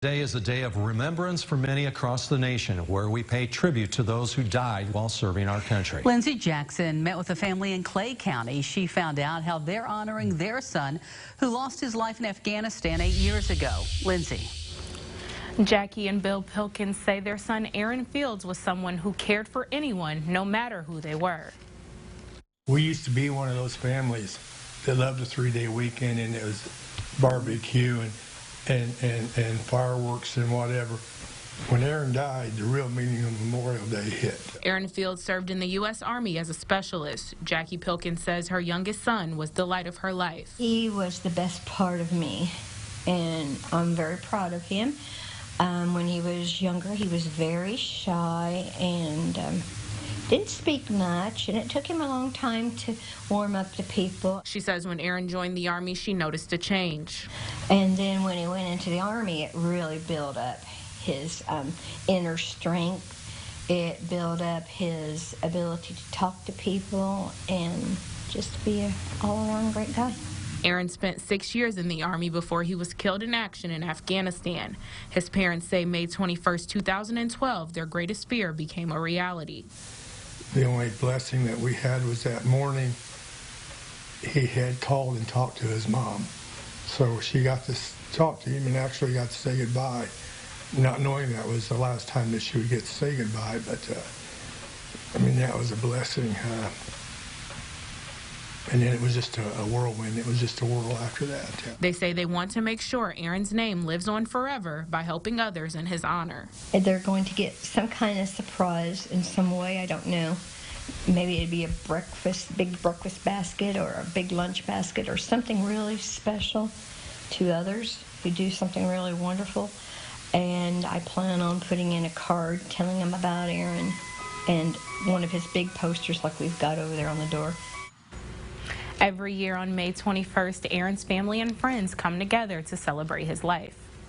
Today is a day of remembrance for many across the nation, where we pay tribute to those who died while serving our country. Lindsay Jackson met with a family in Clay County. She found out how they're honoring their son who lost his life in Afghanistan 8 years ago. Lindsay. Jackie and Bill Pilkins say their son Aaron Fields was someone who cared for anyone, no matter who they were. We used to be one of those families that loved a 3-day weekend, and it was barbecue and fireworks and whatever. When Aaron died, the real meaning of Memorial Day hit. Aaron Fields served in the U.S. Army as a specialist. Jackie Pilkins says her youngest son was the light of her life. He was the best part of me, and I'm very proud of him. When he was younger, he was very shy and didn't speak much, and it took him a long time to warm up to people. She says when Aaron joined the Army, she noticed a change. And then when he went into the Army, it really built up his inner strength. It built up his ability to talk to people and just to be an all-around great guy. Aaron spent 6 years in the Army before he was killed in action in Afghanistan. His parents say May 21st, 2012, their greatest fear became a reality. The only blessing that we had was that morning he had called and talked to his mom. So she got to talk to him and actually got to say goodbye, not knowing that was the last time that she would get to say goodbye. But, I mean, that was a blessing. And then it was just a whirlwind. It was just a whirl after that. Yeah. They say they want to make sure Aaron's name lives on forever by helping others in his honor. They're going to get some kind of surprise in some way, I don't know. Maybe it'd be a big breakfast basket or a big lunch basket or something really special to others who do something really wonderful. And I plan on putting in a card telling them about Aaron and one of his big posters like we've got over there on the door. Every year on May 21st, Aaron's family and friends come together to celebrate his life.